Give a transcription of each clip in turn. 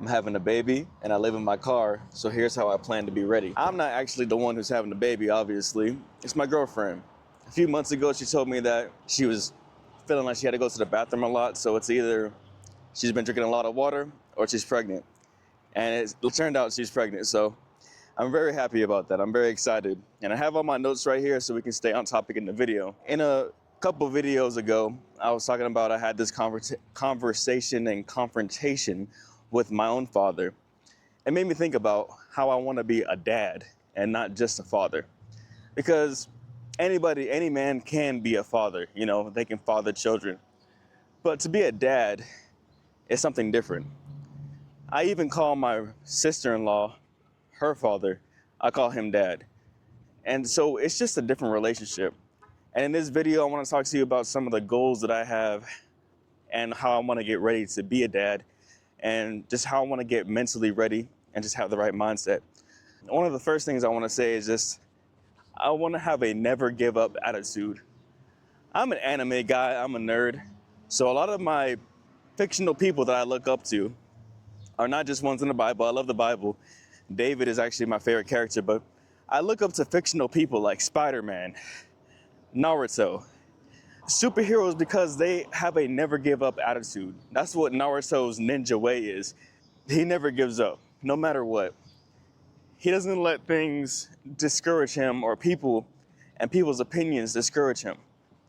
having a baby and I live in my car, so here's how I plan to be ready. I'm not actually the one who's having the baby, obviously. It's my girlfriend. A few months ago, she told me that she was feeling like she had to go to the bathroom a lot, so it's either she's been drinking a lot of water or she's pregnant. And it turned out she's pregnant, so I'm very happy about that. I'm very excited. And I have all my notes right here so we can stay on topic in the video. In a couple videos ago, I was talking about I had this conversation and confrontation with my own father. It made me think about how I want to be a dad and not just a father. Because any man can be a father, you know, they can father children. But to be a dad is something different. I even call my sister-in-law her father. I call him dad. And so it's just a different relationship. And in this video, I want to talk to you about some of the goals that I have and how I want to get ready to be a dad and just how I want to get mentally ready and just have the right mindset. One of the first things I want to say is just, I want to have a never give up attitude. I'm an anime guy, I'm a nerd. So a lot of my fictional people that I look up to are not just ones in the Bible. I love the Bible. David is actually my favorite character, but I look up to fictional people like Spider-Man, Naruto, superheroes because they have a never give up attitude. That's what Naruto's ninja way is. He never gives up, no matter what. He doesn't let things discourage him or people and people's opinions discourage him.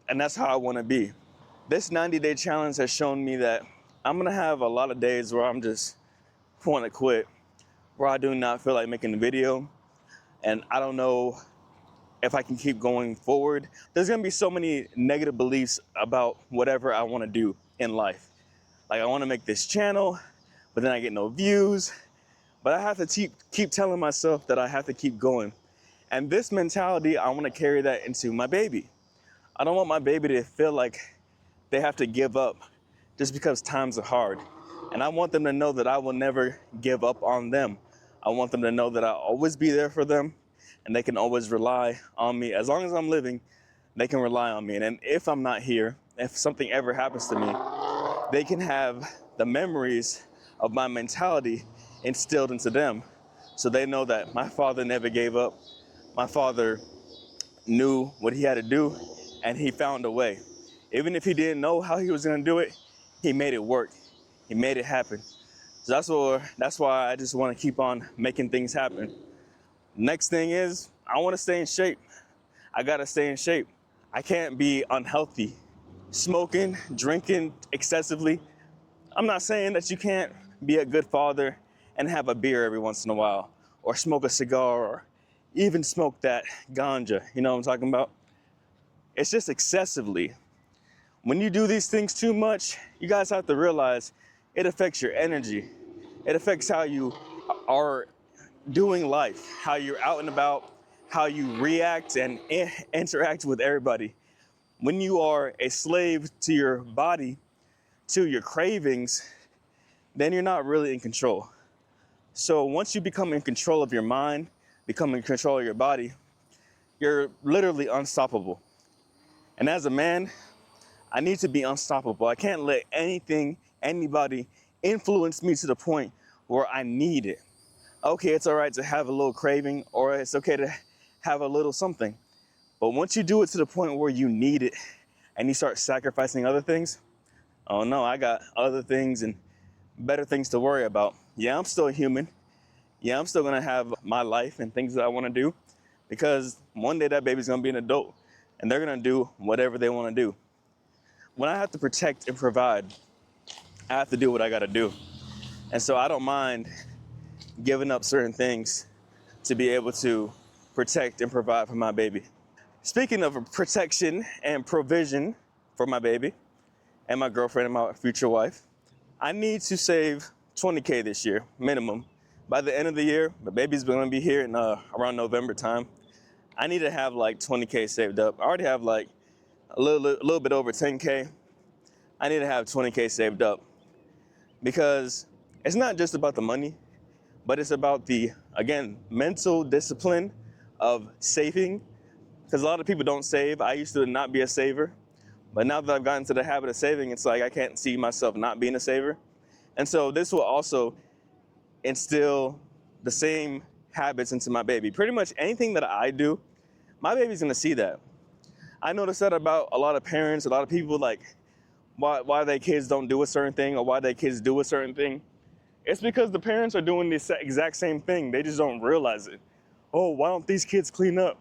And that's how I want to be. This 90-day challenge has shown me that I'm going to have a lot of days where I'm just want to quit, where I do not feel like making the video, and I don't know if I can keep going forward. There's gonna be so many negative beliefs about whatever I want to do in life. Like I want to make this channel, but then I get no views. But I have to keep telling myself that I have to keep going. And this mentality, I want to carry that into my baby. I don't want my baby to feel like they have to give up just because times are hard. And I want them to know that I will never give up on them. I want them to know that I'll always be there for them and they can always rely on me. As long as I'm living, they can rely on me. And if I'm not here, if something ever happens to me, they can have the memories of my mentality instilled into them. So they know that my father never gave up. My father knew what he had to do and he found a way. Even if he didn't know how he was gonna do it, he made it work. He made it happen. So that's why I just want to keep on making things happen. Next thing is, I want to stay in shape. I got to stay in shape. I can't be unhealthy. Smoking, drinking excessively. I'm not saying that you can't be a good father and have a beer every once in a while, or smoke a cigar, or even smoke that ganja. You know what I'm talking about? It's just excessively. When you do these things too much, you guys have to realize it affects your energy. It affects how you are doing life, how you're out and about, how you react and interact with everybody. When you are a slave to your body, to your cravings, then you're not really in control. So once you become in control of your mind, become in control of your body, you're literally unstoppable. And as a man, I need to be unstoppable. I can't let anybody influence me to the point where I need it. Okay, it's all right to have a little craving, or it's okay to have a little something. But once you do it to the point where you need it and you start sacrificing other things, oh no, I got other things and better things to worry about. Yeah, I'm still human. Yeah, I'm still gonna have my life and things that I wanna do, because one day that baby's gonna be an adult and they're gonna do whatever they wanna do. When I have to protect and provide, I have to do what I gotta do. And so I don't mind giving up certain things to be able to protect and provide for my baby. Speaking of protection and provision for my baby and my girlfriend and my future wife, I need to save 20K this year, minimum. By the end of the year, the baby's gonna be here in around November time. I need to have like 20K saved up. I already have like a little bit over 10K. I need to have 20K saved up, because it's not just about the money, but it's about the, again, mental discipline of saving. Because a lot of people don't save. I used to not be a saver, but now that I've gotten into the habit of saving, it's like I can't see myself not being a saver. And so this will also instill the same habits into my baby. Pretty much anything that I do, my baby's gonna see that. I notice that about a lot of parents, a lot of people, like why their kids don't do a certain thing or why their kids do a certain thing. It's because the parents are doing the exact same thing. They just don't realize it. Oh, why don't these kids clean up?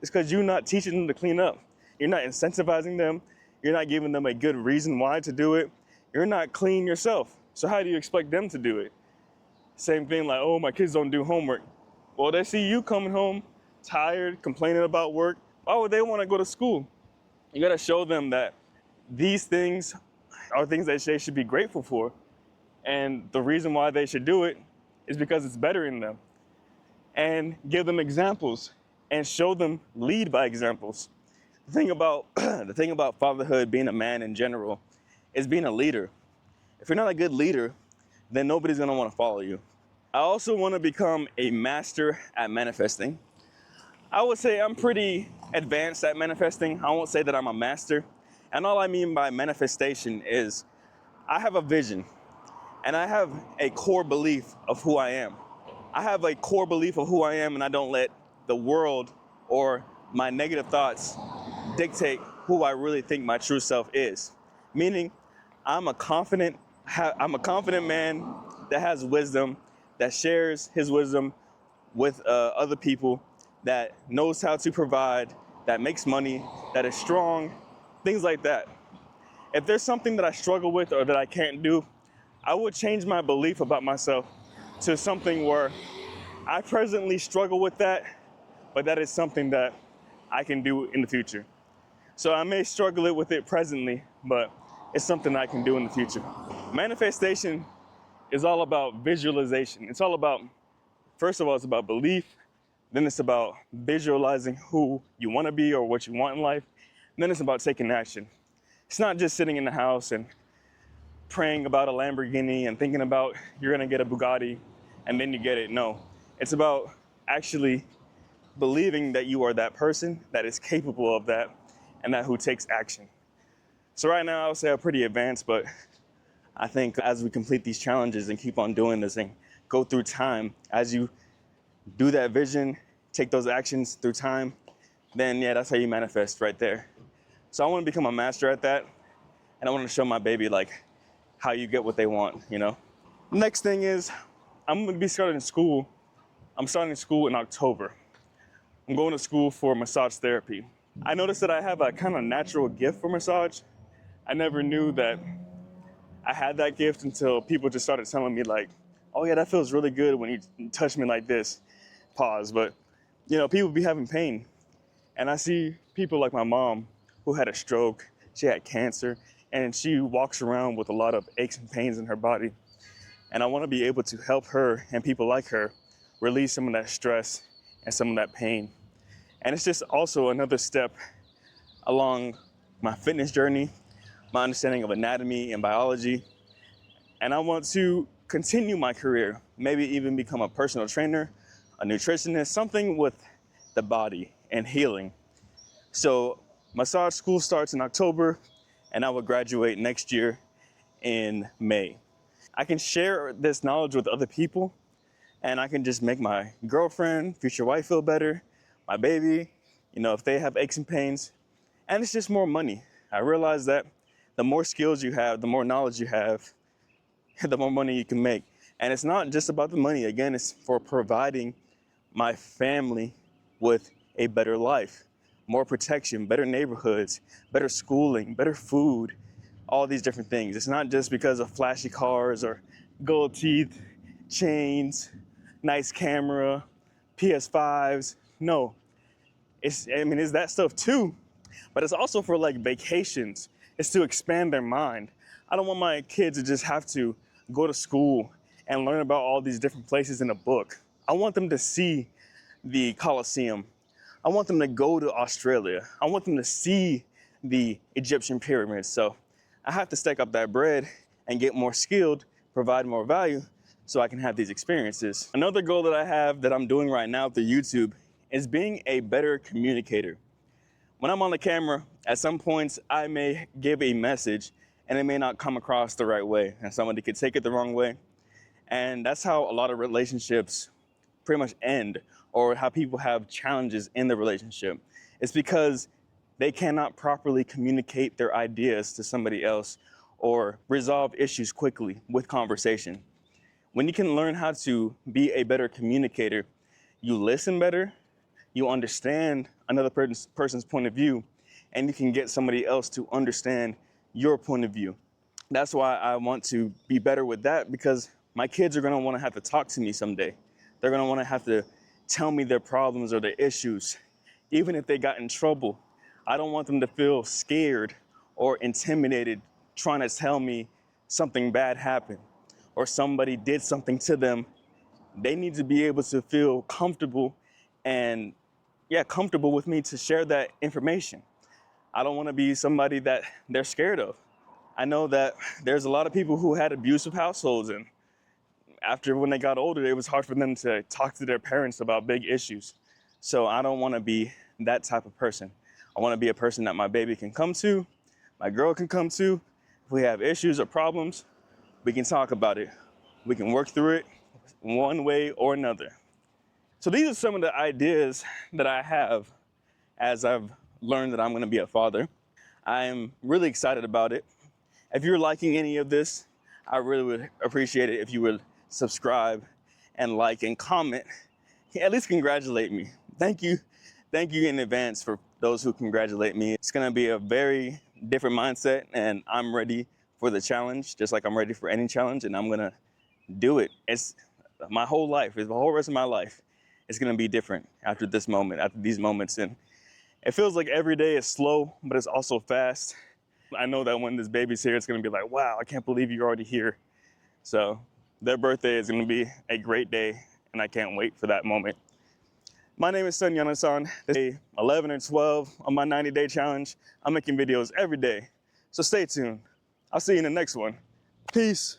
It's because you're not teaching them to clean up. You're not incentivizing them. You're not giving them a good reason why to do it. You're not clean yourself. So how do you expect them to do it? Same thing like, oh, my kids don't do homework. Well, they see you coming home tired, complaining about work. Why would they want to go to school? You got to show them that these things are things that they should be grateful for. And the reason why they should do it is because it's bettering them. And give them examples and show them, lead by examples. The thing about fatherhood, being a man in general, is being a leader. If you're not a good leader, then nobody's gonna want to follow you. I also want to become a master at manifesting. I would say I'm pretty advanced at manifesting. I won't say that I'm a master. And all I mean by manifestation is I have a vision and I have a core belief of who I am. I have a core belief of who I am, and I don't let the world or my negative thoughts dictate who I really think my true self is. Meaning, I'm a confident man that has wisdom, that shares his wisdom with other people, that knows how to provide, that makes money, that is strong, things like that. If there's something that I struggle with or that I can't do, I would change my belief about myself to something where I presently struggle with that, but that is something that I can do in the future. So I may struggle with it presently, but it's something I can do in the future. Manifestation is all about visualization. It's all about, first of all, it's about belief. Then it's about visualizing who you want to be or what you want in life. And then it's about taking action. It's not just sitting in the house and praying about a Lamborghini and thinking about you're gonna get a Bugatti and then you get it. No, it's about actually believing that you are that person that is capable of that and that who takes action. So right now I would say I'm pretty advanced, but I think as we complete these challenges and keep on doing this and go through time, as you do that vision, take those actions through time, then yeah, that's how you manifest right there. So I want to become a master at that, and I want to show my baby like how you get what they want, you know? Next thing is I'm going to be starting school. I'm starting school in October. I'm going to school for massage therapy. I noticed that I have a kind of natural gift for massage. I never knew that I had that gift until people just started telling me like, oh yeah, that feels really good when you touch me like this. Pause, but you know, people be having pain. And I see people like my mom who had a stroke, she had cancer, and she walks around with a lot of aches and pains in her body. And I want to be able to help her and people like her release some of that stress and some of that pain. And it's just also another step along my fitness journey, my understanding of anatomy and biology. And I want to continue my career, maybe even become a personal trainer, a nutritionist, something with the body and healing. So massage school starts in October, and I will graduate next year in May. I can share this knowledge with other people, and I can just make my girlfriend, future wife feel better, my baby, you know, if they have aches and pains, and it's just more money. I realize that the more skills you have, the more knowledge you have, the more money you can make. And it's not just about the money. Again, it's for providing my family with a better life, more protection, better neighborhoods, better schooling, better food, all these different things. It's not just because of flashy cars or gold teeth, chains, nice camera, PS5s. No, it's that stuff too, but it's also for like vacations. It's to expand their mind. I don't want my kids to just have to go to school and learn about all these different places in a book. I want them to see the Colosseum. I want them to go to Australia. I want them to see the Egyptian pyramids. So I have to stack up that bread and get more skilled, provide more value so I can have these experiences. Another goal that I have that I'm doing right now through YouTube is being a better communicator. When I'm on the camera, at some points I may give a message and it may not come across the right way, and somebody could take it the wrong way. And that's how a lot of relationships pretty much end, or how people have challenges in the relationship. It's because they cannot properly communicate their ideas to somebody else or resolve issues quickly with conversation. When you can learn how to be a better communicator, you listen better, you understand another person's point of view, and you can get somebody else to understand your point of view. That's why I want to be better with that, because my kids are gonna wanna have to talk to me someday. They're gonna wanna have to tell me their problems or their issues, even if they got in trouble. I don't want them to feel scared or intimidated trying to tell me something bad happened or somebody did something to them. They need to be able to feel comfortable and comfortable with me to share that information. I don't want to be somebody that they're scared of. I know that there's a lot of people who had abusive households, and after when they got older, it was hard for them to talk to their parents about big issues. So I don't want to be that type of person. I want to be a person that my baby can come to, my girl can come to. If we have issues or problems, we can talk about it. We can work through it one way or another. So these are some of the ideas that I have as I've learned that I'm going to be a father. I'm really excited about it. If you're liking any of this, I really would appreciate it if you would subscribe and like and comment. At least congratulate me. Thank you. Thank you in advance for those who congratulate me. It's going to be a very different mindset, and I'm ready for the challenge, just like I'm ready for any challenge, and I'm going to do it. It's my whole life, it's the whole rest of my life. It's going to be different after this moment, after these moments. And it feels like every day is slow, but it's also fast. I know that when this baby's here, it's going to be like, wow, I can't believe you're already here. So their birthday is going to be a great day, and I can't wait for that moment. My name is Sun Yanasan. Day 11 or 12 on my 90-day challenge. I'm making videos every day, so stay tuned. I'll see you in the next one. Peace.